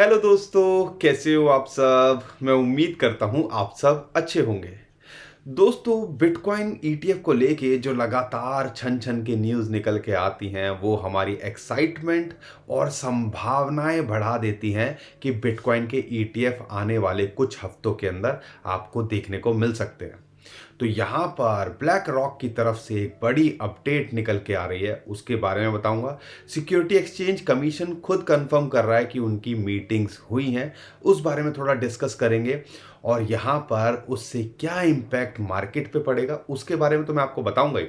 Hello दोस्तों, कैसे हो आप सब। मैं उम्मीद करता हूं आप सब अच्छे होंगे। दोस्तों, बिटकॉइन ईटीएफ को लेके जो लगातार छन छन के न्यूज़ निकल के आती हैं वो हमारी एक्साइटमेंट और संभावनाएं बढ़ा देती हैं कि बिटकॉइन के ईटीएफ आने वाले कुछ हफ्तों के अंदर आपको देखने को मिल सकते हैं। तो यहाँ पर ब्लैक रॉक की तरफ से एक बड़ी अपडेट निकल के आ रही है, उसके बारे में बताऊंगा। सिक्योरिटी एक्सचेंज कमीशन खुद कंफर्म कर रहा है कि उनकी मीटिंग्स हुई हैं, उस बारे में थोड़ा डिस्कस करेंगे। और यहाँ पर उससे क्या इम्पैक्ट मार्केट पे पड़ेगा उसके बारे में तो मैं आपको बताऊंगा ही।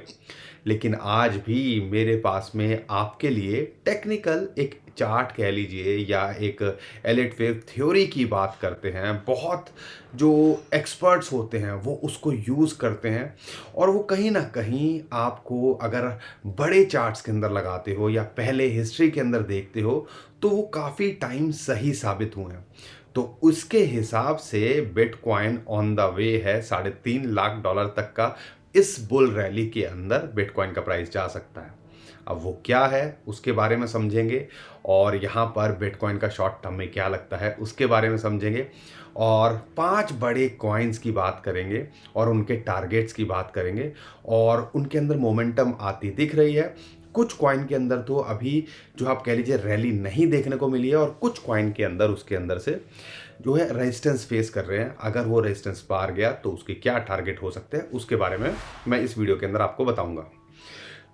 लेकिन आज भी मेरे पास में आपके लिए टेक्निकल एक चार्ट कह लीजिए या एक एलिट वेव थ्योरी की बात करते हैं। बहुत जो एक्सपर्ट्स होते हैं वो उसको यूज़ करते हैं, और वो कहीं ना कहीं आपको अगर बड़े चार्ट्स के अंदर लगाते हो या पहले हिस्ट्री के अंदर देखते हो तो वो काफ़ी टाइम सही साबित हुए हैं। तो उसके हिसाब से बिटकॉइन ऑन द वे है $3.5 लाख तक का। इस बुल रैली के अंदर बिटकॉइन का प्राइस जा सकता है। अब वो क्या है उसके बारे में समझेंगे, और यहाँ पर बिटकॉइन का शॉर्ट टर्म में क्या लगता है उसके बारे में समझेंगे, और 5 बड़े कॉइन्स की बात करेंगे और उनके टारगेट्स की बात करेंगे, और उनके अंदर मोमेंटम आती दिख रही है। कुछ कॉइन के अंदर तो अभी जो आप कह लीजिए रैली नहीं देखने को मिली है, और कुछ कॉइन के अंदर उसके अंदर से जो है रेजिस्टेंस फेस कर रहे हैं। अगर वो रेजिस्टेंस पार गया तो उसके क्या टारगेट हो सकते हैं उसके बारे में मैं इस वीडियो के अंदर आपको बताऊंगा।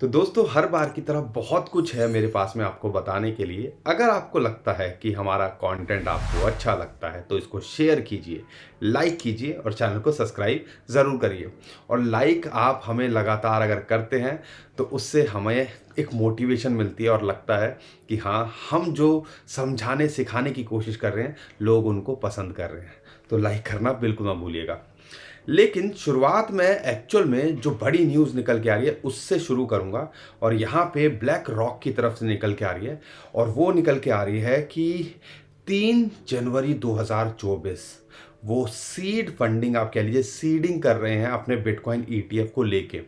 तो दोस्तों, हर बार की तरह बहुत कुछ है मेरे पास में आपको बताने के लिए। अगर आपको लगता है कि हमारा कंटेंट आपको अच्छा लगता है तो इसको शेयर कीजिए, लाइक कीजिए और चैनल को सब्सक्राइब ज़रूर करिए। और लाइक आप हमें लगातार अगर करते हैं तो उससे हमें एक मोटिवेशन मिलती है और लगता है कि हाँ, हम जो समझाने सिखाने की कोशिश कर रहे हैं लोग उनको पसंद कर रहे हैं। तो लाइक करना बिल्कुल ना भूलिएगा। लेकिन शुरुआत में एक्चुअल में जो बड़ी न्यूज़ निकल के आ रही है उससे शुरू करूंगा। और यहाँ पे ब्लैक रॉक की तरफ से निकल के आ रही है, और वो निकल के आ रही है कि 3 जनवरी 2024 वो सीड फंडिंग आप कह लीजिए सीडिंग कर रहे हैं अपने बिटकॉइन ईटीएफ को लेके।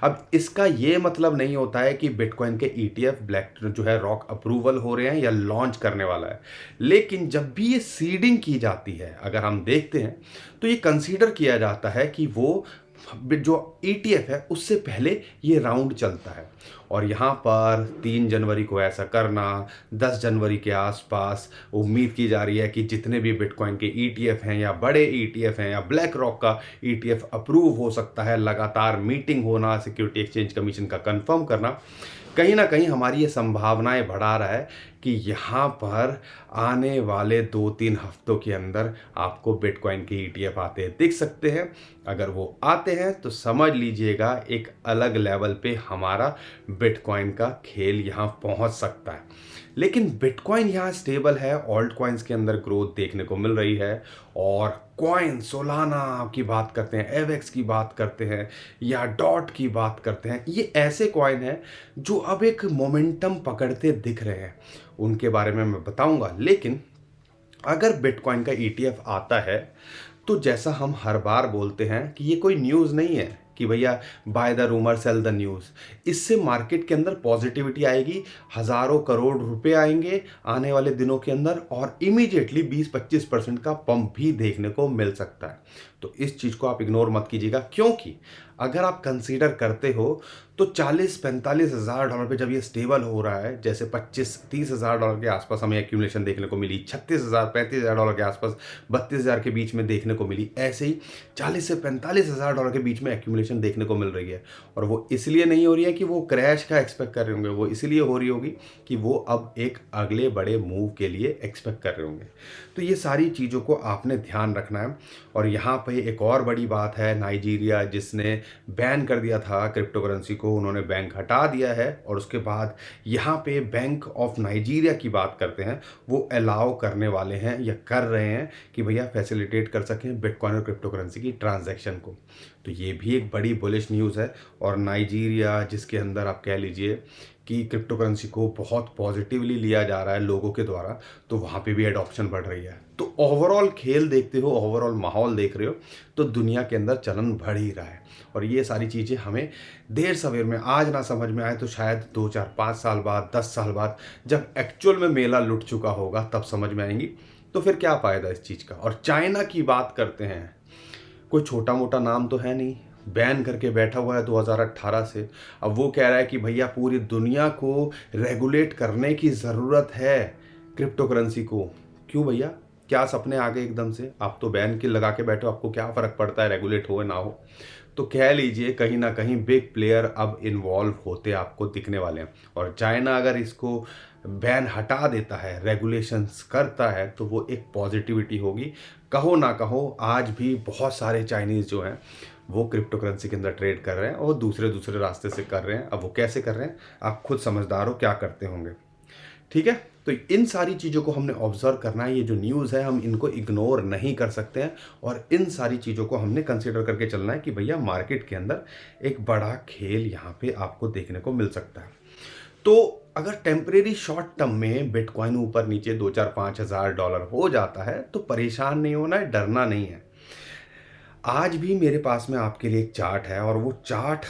अब इसका ये मतलब नहीं होता है कि बिटकॉइन के ईटीएफ ब्लैक जो है रॉक अप्रूवल हो रहे हैं या लॉन्च करने वाला है। लेकिन जब भी ये सीडिंग की जाती है, अगर हम देखते हैं तो ये कंसीडर किया जाता है कि वो जो ईटीएफ है उससे पहले ये राउंड चलता है। और यहाँ पर 3 जनवरी को ऐसा करना, 10 जनवरी के आसपास उम्मीद की जा रही है कि जितने भी बिटकॉइन के ईटीएफ हैं या बड़े ईटीएफ हैं या ब्लैक रॉक का ईटीएफ अप्रूव हो सकता है। लगातार मीटिंग होना, सिक्योरिटी एक्सचेंज कमीशन का कंफर्म करना कहीं ना कहीं हमारी ये संभावनाएं बढ़ा रहा है कि यहाँ पर आने वाले 2-3 हफ्तों के अंदर आपको बिटकॉइन के ईटीएफ आते दिख सकते हैं। अगर वो आते हैं तो समझ लीजिएगा एक अलग लेवल पे हमारा बिटकॉइन का खेल यहाँ पहुँच सकता है। लेकिन बिटकॉइन यहाँ स्टेबल है, ऑल्ट कॉइन्स के अंदर ग्रोथ देखने को मिल रही है। और कॉइन सोलाना की बात करते हैं, एवेक्स की बात करते हैं या डॉट की बात करते हैं, ये ऐसे कॉइन हैं जो अब एक मोमेंटम पकड़ते दिख रहे हैं। उनके बारे में मैं बताऊंगा। लेकिन अगर बिटकॉइन का ईटीएफ आता है तो जैसा हम हर बार बोलते हैं कि ये कोई न्यूज़ नहीं है कि भैया by the rumour cell the news. इससे मार्केट के अंदर पॉजिटिविटी आएगी, हज़ारों करोड़ रुपए आएंगे आने वाले दिनों के अंदर, और इमीडिएटली 20-25% का पंप भी देखने को मिल सकता है। तो इस चीज़ को आप इग्नोर मत कीजिएगा, क्योंकि अगर आप कंसीडर करते हो तो 40-45 हज़ार डॉलर पे जब ये स्टेबल हो रहा है, जैसे 25-30 हज़ार डॉलर के आसपास हमें एक्यूमुलेशन देखने को मिली, 36,000-35,000 डॉलर के आसपास 32,000 के बीच में देखने को मिली, ऐसे ही 40 से 45 हज़ार डॉलर के बीच में एक्यूमुलेशन देखने को मिल रही है। और वो इसलिए नहीं हो रही है कि वो क्रैश का एक्सपेक्ट कर रहे होंगे, वो इसलिए हो रही होगी कि वो अब एक अगले बड़े मूव के लिए एक्सपेक्ट कर रहे होंगे। तो ये सारी चीज़ों को आपने ध्यान रखना है। और यहाँ पे एक और बड़ी बात है, नाइजीरिया जिसने बैन कर दिया था क्रिप्टो करेंसी को, उन्होंने बैंक हटा दिया है। और उसके बाद यहाँ पे बैंक ऑफ नाइजीरिया की बात करते हैं, वो अलाउ करने वाले हैं या कर रहे हैं कि भैया फैसिलिटेट कर सकें बिटकॉइन और क्रिप्टो करेंसी की ट्रांजैक्शन को। तो ये भी एक बड़ी बुलिश न्यूज़ है। और नाइजीरिया, जिसके अंदर आप कह लीजिए कि क्रिप्टो करेंसी को बहुत पॉजिटिवली लिया जा रहा है लोगों के द्वारा, तो वहाँ पे भी एडॉप्शन बढ़ रही है। तो ओवरऑल खेल देखते हो, ओवरऑल माहौल देख रहे हो, तो दुनिया के अंदर चलन बढ़ ही रहा है। और ये सारी चीज़ें हमें देर सवेर में आज ना समझ में आए तो शायद 2 4 5 साल बाद, 10 साल बाद, जब एक्चुअल में मेला लुट चुका होगा तब समझ में आएंगी। तो फिर क्या फ़ायदा इस चीज़ का। और चाइना की बात करते हैं, कोई छोटा मोटा नाम तो है नहीं, बैन करके बैठा हुआ है 2018 से। अब वो कह रहा है कि भैया पूरी दुनिया को रेगुलेट करने की ज़रूरत है क्रिप्टो करेंसी को। क्यों भैया, क्या सपने आ गए एकदम से? आप तो बैन के लगा के बैठे हो, आपको क्या फ़र्क पड़ता है रेगुलेट हो या ना हो? तो कह लीजिए कहीं ना कहीं बिग प्लेयर अब इन्वॉल्व होते आपको दिखने वाले हैं। और चाइना अगर इसको बैन हटा देता है, रेगुलेशंस करता है, तो वो एक पॉजिटिविटी होगी। कहो ना कहो, आज भी बहुत सारे चाइनीज़ जो हैं वो क्रिप्टो करेंसी के अंदर ट्रेड कर रहे हैं और दूसरे दूसरे रास्ते से कर रहे हैं। अब वो कैसे कर रहे हैं, आप खुद समझदार हो क्या करते होंगे। ठीक है, तो इन सारी चीज़ों को हमने ऑब्जर्व करना है। ये जो न्यूज़ है हम इनको इग्नोर नहीं कर सकते हैं और इन सारी चीज़ों को हमने कंसीडर करके चलना है कि भैया मार्केट के अंदर एक बड़ा खेल यहाँ पे आपको देखने को मिल सकता है। तो अगर टेम्परेरी शॉर्ट टर्म में बिटकॉइन ऊपर नीचे 2 4 5 हज़ार डॉलर हो जाता है तो परेशान नहीं होना है, डरना नहीं है। आज भी मेरे पास में आपके लिए एक चार्ट है और वो चार्ट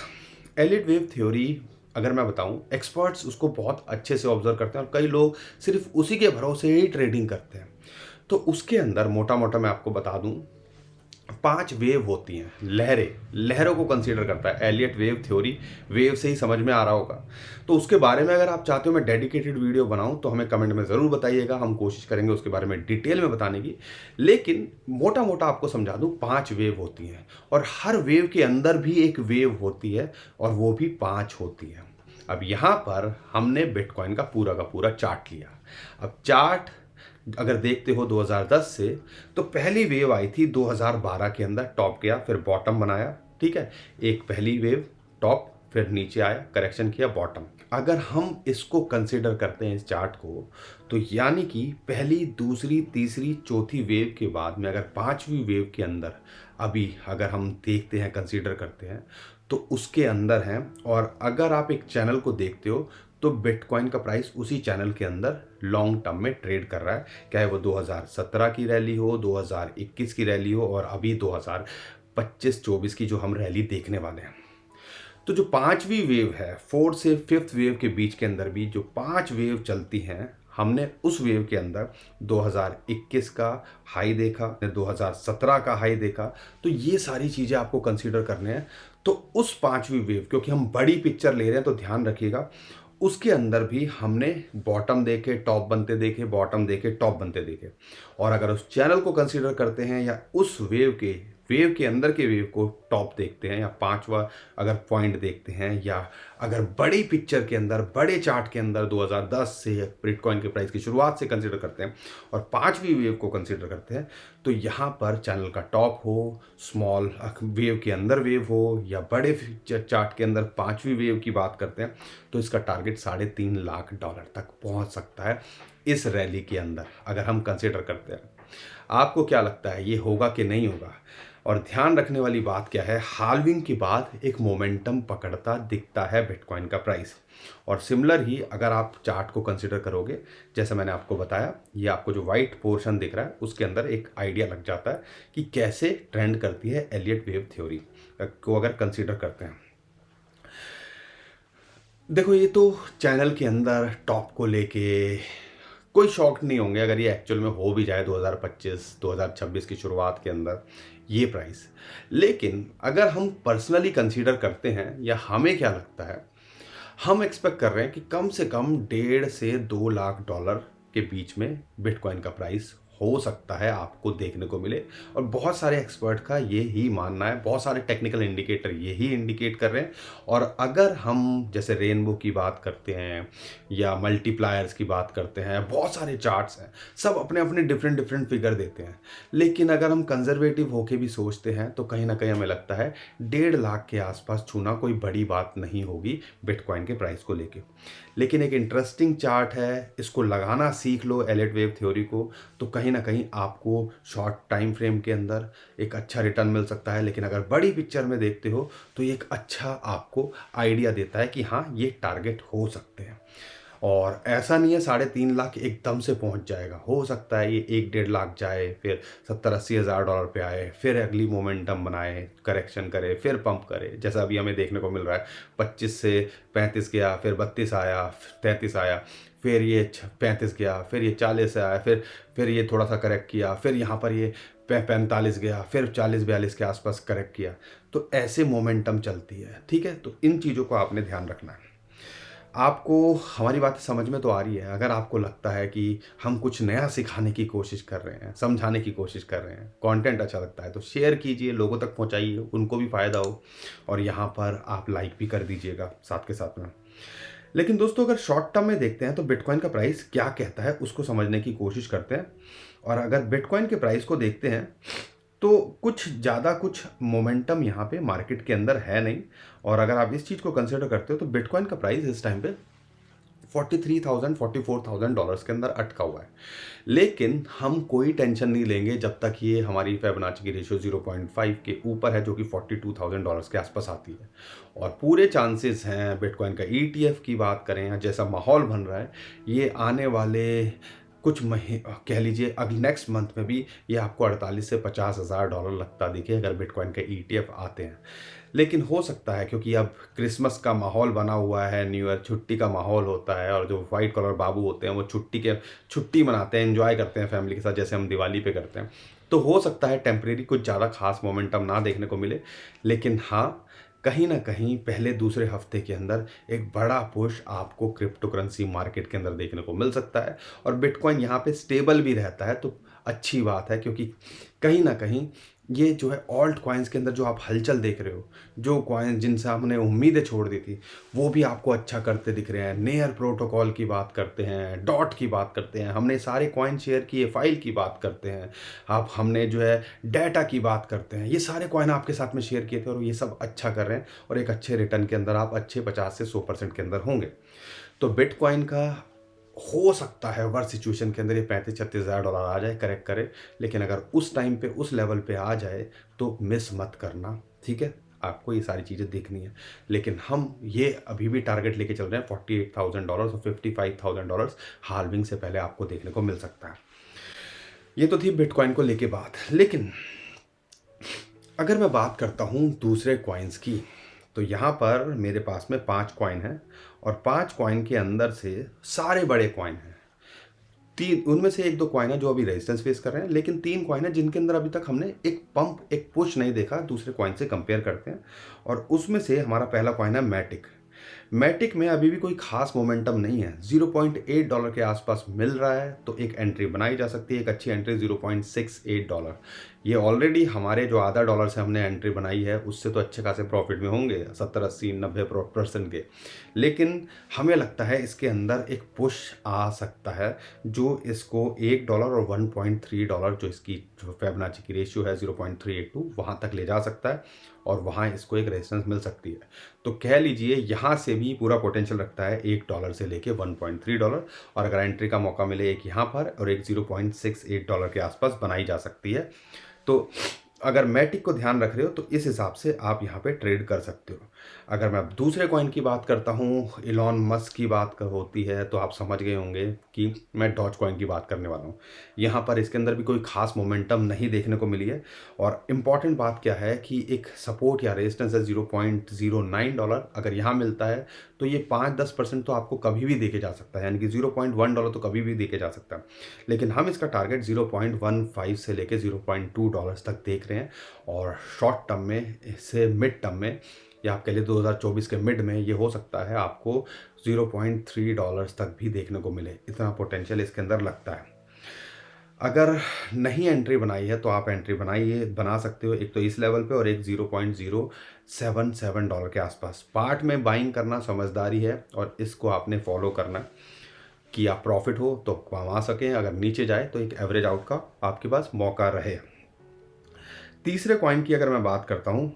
एलिट वेव थ्योरी, अगर मैं बताऊं, एक्सपर्ट्स उसको बहुत अच्छे से ऑब्जर्व करते हैं और कई लोग सिर्फ उसी के भरोसे ही ट्रेडिंग करते हैं। तो उसके अंदर मोटा मोटा मैं आपको बता दूं, 5 वेव होती हैं, लहरों को कंसीडर करता है एलियट वेव थ्योरी। वेव से ही समझ में आ रहा होगा। तो उसके बारे में अगर आप चाहते हो मैं डेडिकेटेड वीडियो बनाऊं तो हमें कमेंट में ज़रूर बताइएगा, हम कोशिश करेंगे उसके बारे में डिटेल में बताने की। लेकिन मोटा मोटा आपको समझा दूं, 5 वेव होती हैं और हर वेव के अंदर भी एक वेव होती है और वो भी 5 होती है। अब यहाँ पर हमने बिटकॉइन का पूरा चार्ट लिया। अब चार्ट अगर देखते हो 2010 से, तो पहली वेव आई थी 2012 के अंदर, टॉप गया, फिर बॉटम बनाया। ठीक है, एक पहली वेव टॉप, फिर नीचे आया, करेक्शन किया, बॉटम। अगर हम इसको कंसिडर करते हैं इस चार्ट को, तो यानी कि पहली, दूसरी, तीसरी, चौथी वेव के बाद में अगर पांचवी वेव के अंदर अभी अगर हम देखते हैं, कंसिडर करते हैं, तो उसके अंदर हैं। और अगर आप एक चैनल को देखते हो तो बिटकॉइन का प्राइस उसी चैनल के अंदर लॉन्ग टर्म में ट्रेड कर रहा है, चाहे वो 2017 की रैली हो, 2021 की रैली हो और अभी 2025-24 की जो हम रैली देखने वाले हैं। तो जो पांचवी वेव है, 4 से 5th वेव के बीच के अंदर भी जो 5 वेव चलती हैं, हमने उस वेव के अंदर 2021 का हाई देखा, 2017 का हाई देखा। तो ये सारी चीज़ें आपको कंसीडर करने हैं। तो उस पांचवी वेव, क्योंकि हम बड़ी पिक्चर ले रहे हैं तो ध्यान रखिएगा, उसके अंदर भी हमने बॉटम देखे, टॉप बनते देखे, बॉटम देखे, टॉप बनते देखे। और अगर उस चैनल को कंसीडर करते हैं या उस वेव के अंदर के वेव को टॉप देखते हैं या पांचवा अगर पॉइंट देखते हैं, या अगर बड़ी पिक्चर के अंदर, बड़े चार्ट के अंदर 2010 से बिटकॉइन के प्राइस की शुरुआत से कंसीडर करते हैं और पांचवी वेव को कंसीडर करते हैं, तो यहाँ पर चैनल का टॉप हो, स्मॉल वेव के अंदर वेव हो या बड़े चार्ट के अंदर पांचवी वेव की बात करते हैं, तो इसका टारगेट $3.5 लाख तक पहुँच सकता है इस रैली के अंदर, अगर हम कंसीडर करते हैं। आपको क्या लगता है, ये होगा कि नहीं होगा? और ध्यान रखने वाली बात क्या है, हाल्विंग के बाद एक मोमेंटम पकड़ता दिखता है बिटकॉइन का प्राइस। और सिमिलर ही अगर आप चार्ट को कंसिडर करोगे, जैसे मैंने आपको बताया, ये आपको जो वाइट पोर्शन दिख रहा है उसके अंदर एक आइडिया लग जाता है कि कैसे ट्रेंड करती है एलियट वेव थ्योरी को अगर कंसिडर करते हैं। देखो, ये तो चैनल के अंदर टॉप को लेके कोई शॉक नहीं होंगे अगर ये एक्चुअल में हो भी जाए 2025-2026 की शुरुआत के अंदर ये प्राइस। लेकिन अगर हम पर्सनली कंसीडर करते हैं, या हमें क्या लगता है, हम एक्सपेक्ट कर रहे हैं कि कम से कम $1.5 से $2 लाख के बीच में बिटकॉइन का प्राइस हो सकता है आपको देखने को मिले। और बहुत सारे एक्सपर्ट का ये ही मानना है, बहुत सारे टेक्निकल इंडिकेटर यही इंडिकेट कर रहे हैं। और अगर हम जैसे रेनबो की बात करते हैं या मल्टीप्लायर्स की बात करते हैं, बहुत सारे चार्ट्स हैं, सब अपने अपने डिफरेंट फिगर देते हैं। लेकिन अगर हम कंजर्वेटिव होके भी सोचते हैं तो कहीं ना कहीं हमें लगता है 1.5 लाख के आसपास छूना कोई बड़ी बात नहीं होगी बिटकॉइन के प्राइस को लेके। लेकिन एक इंटरेस्टिंग चार्ट है, इसको लगाना सीख लो एलियट वेव थ्योरी को, तो कहीं कहीं ना कहीं आपको शॉर्ट टाइम फ्रेम के अंदर एक अच्छा रिटर्न मिल सकता है, लेकिन अगर बड़ी पिक्चर में देखते हो तो ये एक अच्छा आपको आइडिया देता है कि हाँ, ये टारगेट हो सकते हैं। और ऐसा नहीं है 3.5 लाख एकदम से पहुंच जाएगा, हो सकता है ये 1-1.5 लाख जाए, फिर 70-80 हज़ार डॉलर पे आए, फिर अगली मोमेंटम बनाए, करेक्शन करे, फिर पंप करे, जैसा अभी हमें देखने को मिल रहा है। 25 से 35 गया, फिर 32 आया, 33 आया, फिर ये 35 गया, फिर ये 40 से आया, फिर ये थोड़ा सा करेक्ट किया, फिर यहाँ पर ये 45 गया, फिर 40-42 के आसपास करेक्ट किया। तो ऐसे मोमेंटम चलती है, ठीक है। तो इन चीज़ों को आपने ध्यान रखना है। आपको हमारी बातें समझ में तो आ रही है। अगर आपको लगता है कि हम कुछ नया सिखाने की कोशिश कर रहे हैं, समझाने की कोशिश कर रहे हैं, कंटेंट अच्छा लगता है, तो शेयर कीजिए, लोगों तक पहुंचाइए, उनको भी फ़ायदा हो। और यहाँ पर आप लाइक भी कर दीजिएगा साथ के साथ में। लेकिन दोस्तों, अगर शॉर्ट टर्म में देखते हैं तो बिटकॉइन का प्राइस क्या कहता है उसको समझने की कोशिश करते हैं। और अगर बिटकॉइन के प्राइस को देखते हैं तो कुछ मोमेंटम यहाँ पे मार्केट के अंदर है नहीं। और अगर आप इस चीज़ को कंसिडर करते हो तो बिटकॉइन का प्राइस इस टाइम पे 43,000 $44,000 के अंदर अटका हुआ है। लेकिन हम कोई टेंशन नहीं लेंगे जब तक ये हमारी फिबोनाची की रेशियो 0.5 के ऊपर है, जो कि $42,000 के आसपास आती है। और पूरे चांसेस हैं बिटकॉइन का ETF की बात करें या जैसा माहौल बन रहा है, ये आने वाले कुछ कह लीजिए अगले नेक्स्ट मंथ में भी ये आपको 48 से 50 हज़ार डॉलर लगता दिखे अगर बिटकॉइन के ETF आते हैं। लेकिन हो सकता है, क्योंकि अब क्रिसमस का माहौल बना हुआ है, न्यू ईयर छुट्टी का माहौल होता है, और जो वाइट कलर बाबू होते हैं वो छुट्टी मनाते हैं, एंजॉय करते हैं फैमिली के साथ, जैसे हम दिवाली पे करते हैं। तो हो सकता है टेम्परेरी कुछ ज़्यादा खास मोमेंटम ना देखने को मिले, लेकिन हाँ, कहीं ना कहीं पहले दूसरे हफ्ते के अंदर एक बड़ा पुश आपको क्रिप्टो करेंसी मार्केट के अंदर देखने को मिल सकता है। और बिटकॉइन यहाँ पे स्टेबल भी रहता है तो अच्छी बात है, क्योंकि कहीं ना कहीं ये जो है ऑल्ट कॉइन्स के अंदर जो आप हलचल देख रहे हो, जो कॉइन्स जिनसे हमने उम्मीदें छोड़ दी थी, वो भी आपको अच्छा करते दिख रहे हैं। नेयर प्रोटोकॉल की बात करते हैं, डॉट की बात करते हैं, हमने सारे कॉइन शेयर किए, फाइल की बात करते हैं, आप हमने जो है डाटा की बात करते हैं, ये सारे कॉइन आपके साथ में शेयर किए थे और ये सब अच्छा कर रहे हैं। और एक अच्छे रिटर्न के अंदर आप अच्छे 50 से 100% के अंदर होंगे। तो बिटकॉइन का हो सकता है वर्स्ट सिचुएशन के अंदर ये 35-36 हज़ार डॉलर आ जाए, करेक्ट करे। लेकिन अगर उस टाइम पे उस लेवल पे आ जाए तो मिस मत करना, ठीक है। आपको ये सारी चीज़ें देखनी है। लेकिन हम ये अभी भी टारगेट लेके चल रहे हैं $48,000 और $55,000 हाल्विंग से पहले आपको देखने को मिल सकता है। ये तो थी बिटकॉइन को लेके बात। लेकिन अगर मैं बात करता हूँ दूसरे कॉइन्स की, तो यहाँ पर मेरे पास में 5 कॉइन हैं और 5 कॉइन के अंदर से सारे बड़े कॉइन हैं। तीन उनमें से 1-2 कॉइन है जो अभी रेजिस्टेंस फेस कर रहे हैं, लेकिन 3 कॉइन है जिनके अंदर अभी तक हमने एक पंप, एक पुश नहीं देखा। दूसरे कॉइन से कंपेयर करते हैं और उसमें से हमारा पहला कॉइन है मैटिक। मैटिक में अभी भी कोई खास मोमेंटम नहीं है, $0.8 के आसपास मिल रहा है, तो एक एंट्री बनाई जा सकती है। एक अच्छी एंट्री $0.68। ये ऑलरेडी हमारे जो आधा डॉलर से हमने एंट्री बनाई है उससे तो अच्छे खासे प्रॉफिट में होंगे, 70-80-90% के। लेकिन हमें लगता है इसके अंदर एक पुश आ सकता है जो इसको $1 और $1.3, जो इसकी जो फिबोनाची की रेशियो है 0.382, वहाँ तक ले जा सकता है और वहाँ इसको एक रेजिस्टेंस मिल सकती है। तो कह लीजिए यहाँ से भी पूरा पोटेंशियल रखता है $1 से लेके $1.3। और अगर एंट्री का मौका मिले एक यहाँ पर और एक $0.68 के आसपास बनाई जा सकती है। तो अगर मैटिक को ध्यान रख रहे हो तो इस हिसाब से आप यहाँ पे ट्रेड कर सकते हो। अगर मैं दूसरे कॉइन की बात करता हूँ, इलॉन मस्क की बात होती है, तो आप समझ गए होंगे कि मैं डॉज कॉइन की बात करने वाला हूँ। यहाँ पर इसके अंदर भी कोई खास मोमेंटम नहीं देखने को मिली है। और इम्पॉर्टेंट बात क्या है कि एक सपोर्ट या रेजिस्टेंस है $0.09। अगर यहाँ मिलता है तो ये 5-10% तो आपको कभी भी देके जा सकता है, यानी कि $0.1 तो कभी भी देके जा सकता है। लेकिन हम इसका टारगेट 0.15 से लेके $0.2 तक देख रहे हैं। और शॉर्ट टर्म में इससे मिड टर्म में, या आप कह लिए 2024 के मिड में, ये हो सकता है आपको $0.3 तक भी देखने को मिले। इतना पोटेंशियल इसके अंदर लगता है। अगर नहीं एंट्री बनाई है तो आप एंट्री बना सकते हो, एक तो इस लेवल पे और एक $0.077 के आसपास। पार्ट में बाइंग करना समझदारी है और इसको आपने फॉलो करना कि आप प्रॉफिट हो तो कमा सकें, अगर नीचे जाए तो एक एवरेज आउट का आपके पास मौका रहे। तीसरे कॉइन की अगर मैं बात करता हूँ,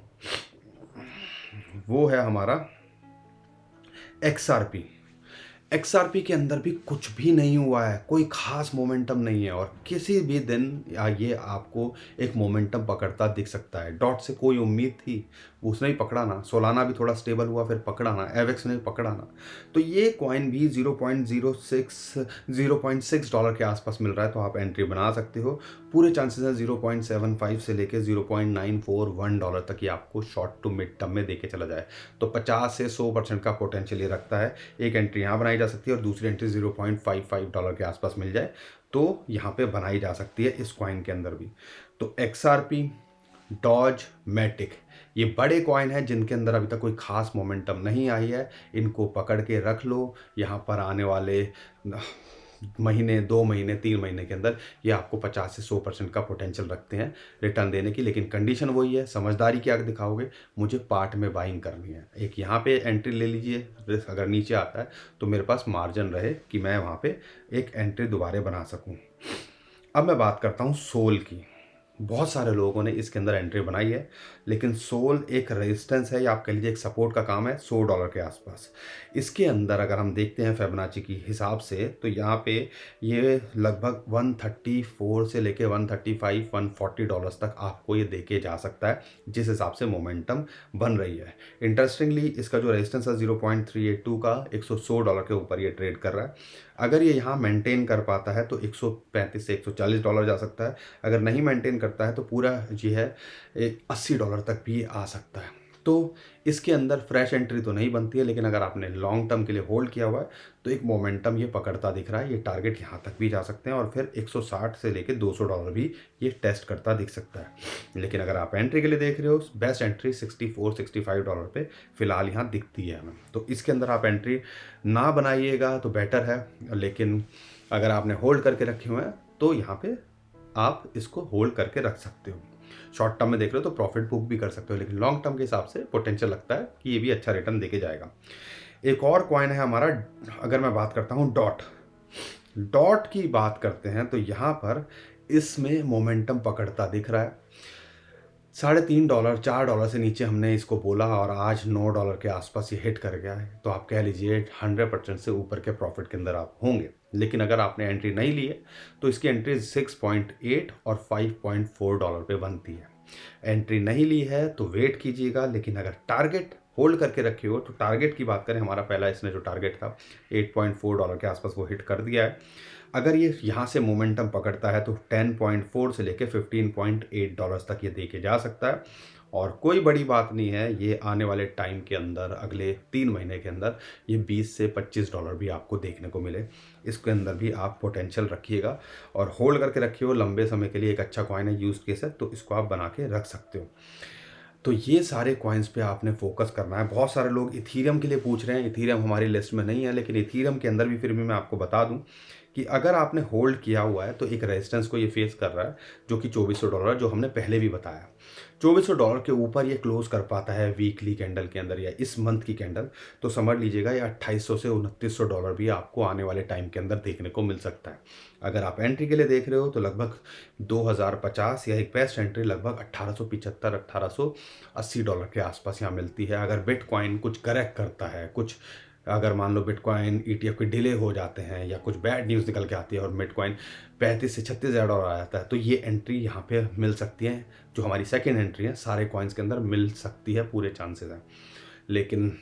वो है हमारा XRP। एक्सआरपी के अंदर भी कुछ भी नहीं हुआ है, कोई खास मोमेंटम नहीं है और किसी भी दिन ये आपको एक मोमेंटम पकड़ता दिख सकता है। डॉट से कोई उम्मीद थी, उसने ही पकड़ा ना। सोलाना भी थोड़ा स्टेबल हुआ, फिर पकड़ा ना। एवेक्स ने पकड़ा ना। तो ये कॉइन भी 0.06 डॉलर के आसपास मिल रहा है, तो आप एंट्री बना सकते हो। पूरे चांसेस हैं 0.75 से लेके 0.941 डॉलर तक ये आपको शॉर्ट टू मिड टर्म में देके चला जाए। तो 50 से 100% का पोटेंशियल ये रखता है। एक एंट्री यहाँ बनाई जा सकती है और दूसरी एंट्री 0.55 डॉलर के आसपास मिल जाए तो यहाँ पे बनाई जा सकती है इस कॉइन के अंदर भी। तो XRP, डॉज, मैटिक, ये बड़े कॉइन हैं जिनके अंदर अभी तक कोई खास मोमेंटम नहीं आई है। इनको पकड़ के रख लो। यहाँ पर आने वाले महीने, 2 महीने, 3 महीने के अंदर ये आपको 50 से 100% का पोटेंशियल रखते हैं रिटर्न देने की। लेकिन कंडीशन वही है, समझदारी क्या दिखाओगे, मुझे पार्ट में बाइंग करनी है। एक यहाँ पे एंट्री ले लीजिए, रिस्क अगर नीचे आता है तो मेरे पास मार्जिन रहे कि मैं वहाँ पे एक एंट्री दोबारा बना सकूँ। अब मैं बात करता हूँ सोल की। बहुत सारे लोगों ने इसके अंदर एंट्री बनाई है, लेकिन सोल एक रेजिस्टेंस है या आप कह लीजिए एक सपोर्ट का काम है 100 डॉलर के आसपास। इसके अंदर अगर हम देखते हैं फिबोनाची की हिसाब से तो यहाँ पे ये लगभग 134 से लेके 135 140 डॉलर्स तक आपको ये देके जा सकता है, जिस हिसाब से मोमेंटम बन रही है। इंटरेस्टिंगली इसका जो रेजिस्टेंस है 0.382 का 100 डॉलर के ऊपर ये ट्रेड कर रहा है। अगर ये यहाँ मेंटेन कर पाता है तो 135 से 140 डॉलर जा सकता है। अगर नहीं मेंटेन करता है तो पूरा जी है 80 डॉलर तक भी आ सकता है। तो इसके अंदर फ्रेश एंट्री तो नहीं बनती है, लेकिन अगर आपने लॉन्ग टर्म के लिए होल्ड किया हुआ है तो एक मोमेंटम ये पकड़ता दिख रहा है। ये टारगेट यहाँ तक भी जा सकते हैं और फिर 160 से लेके 200 डॉलर भी ये टेस्ट करता दिख सकता है। लेकिन अगर आप एंट्री के लिए देख रहे हो, बेस्ट एंट्री 64-65 डॉलर पे फिलहाल यहाँ दिखती है हमें। तो इसके अंदर आप एंट्री ना बनाइएगा तो बेटर है, लेकिन अगर आपने होल्ड करके रखे हुए हैं तो यहाँ पे आप इसको होल्ड करके रख सकते हो। शॉर्ट टर्म में देख रहे हो तो प्रॉफिट बुक भी कर सकते हो, लेकिन लॉन्ग टर्म के हिसाब से पोटेंशियल लगता है कि ये भी अच्छा रिटर्न देके जाएगा। एक और कॉइन है हमारा, अगर मैं बात करता हूँ डॉट की बात करते हैं तो यहाँ पर इसमें मोमेंटम पकड़ता दिख रहा है। 3.5 डॉलर 4 डॉलर से नीचे हमने इसको बोला और आज 9 डॉलर के आसपास ये हिट कर गया है, तो आप कह लीजिए 100% से ऊपर के प्रॉफिट के अंदर आप होंगे। लेकिन अगर आपने एंट्री नहीं ली है तो इसकी एंट्री 6.8 और 5.4 डॉलर पे बनती है। एंट्री नहीं ली है तो वेट कीजिएगा, लेकिन अगर टारगेट होल्ड करके रखे हो तो टारगेट की बात करें, हमारा पहला इसने जो टारगेट था 8.4 डॉलर के आसपास वो हिट कर दिया है। अगर ये यहाँ से मोमेंटम पकड़ता है तो 10.4 से लेके 15.8 डॉलर्स तक ये देके जा सकता है। और कोई बड़ी बात नहीं है, ये आने वाले टाइम के अंदर अगले 3 महीने के अंदर ये 20 से 25 डॉलर भी आपको देखने को मिले। इसके अंदर भी आप पोटेंशियल रखिएगा और होल्ड करके रखिए हो लंबे समय के लिए। एक अच्छा कॉइन है, यूज केस है, तो इसको आप बना के रख सकते हो। तो ये सारे कॉइन्स पे आपने फोकस करना है। बहुत सारे लोग इथीरियम के लिए पूछ रहे हैं, इथीरियम हमारी लिस्ट में नहीं है, लेकिन इथीरियम के अंदर भी फिर भी मैं आपको बता दूं कि अगर आपने होल्ड किया हुआ है तो एक रेजिस्टेंस को ये फेस कर रहा है जो कि 2400 डॉलर, जो हमने पहले भी बताया। 2400 डॉलर के ऊपर ये क्लोज कर पाता है वीकली कैंडल के अंदर या इस मंथ की कैंडल, तो समझ लीजिएगा ये 2800 से 2900 डॉलर भी आपको आने वाले टाइम के अंदर देखने को मिल सकता है। अगर आप एंट्री के लिए देख रहे हो तो लगभग 2050 या एक बेस्ट एंट्री लगभग 1875 1880 डॉलर के आसपास यहाँ मिलती है। अगर बिटकॉइन कुछ करेक्ट करता है, कुछ अगर मान लो बिटकॉइन ETF के डिले हो जाते हैं या कुछ बैड न्यूज़ निकल के आती है और बिटकॉइन 35 से 36 हज़ार डॉलर आ जाता है, तो ये एंट्री यहाँ पे मिल सकती है। जो हमारी सेकेंड एंट्री है सारे कॉइन्स के अंदर मिल सकती है, पूरे चांसेस हैं। लेकिन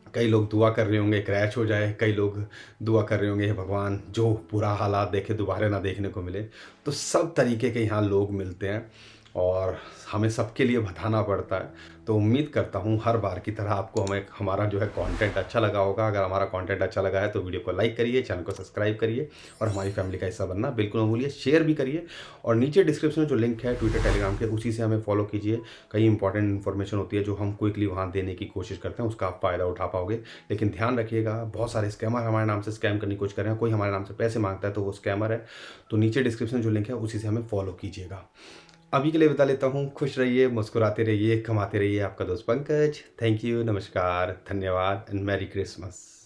कई लोग दुआ कर रहे होंगे क्रैश हो जाए, कई लोग दुआ कर रहे होंगे हे भगवान जो बुरा हालात देखे दोबारा ना देखने को मिले। तो सब तरीके के यहाँ लोग मिलते हैं और हमें सबके लिए बताना पड़ता है। तो उम्मीद करता हूँ हर बार की तरह आपको हमारा जो है कंटेंट अच्छा लगा होगा। अगर हमारा कंटेंट अच्छा लगा है तो वीडियो को लाइक करिए, चैनल को सब्सक्राइब करिए और हमारी फैमिली का हिस्सा बनना बिल्कुल न भूलिए। शेयर भी करिए और नीचे डिस्क्रिप्शन में जो लिंक है ट्विटर टेलीग्राम के, उसी से हमें फॉलो कीजिए। कई इंपॉर्टेंट इन्फॉर्मेशन होती है जो हम क्विकली वहाँ देने की कोशिश करते हैं, उसका आप फ़ायदा उठा पाओगे। लेकिन ध्यान रखिएगा, बहुत सारे स्कैमर हमारे नाम से स्कैम करने की कोशिश कर रहे हैं। कोई हमारे नाम से पैसे मांगता है तो वो स्कैमर है। तो नीचे डिस्क्रिप्शन जो लिंक है उसी से हमें फॉलो कीजिएगा। अभी के लिए विदा लेता हूँ। खुश रहिए, मुस्कुराते रहिए, कमाते रहिए। आपका दोस्त पंकज। थैंक यू, नमस्कार, धन्यवाद एंड मैरी क्रिसमस।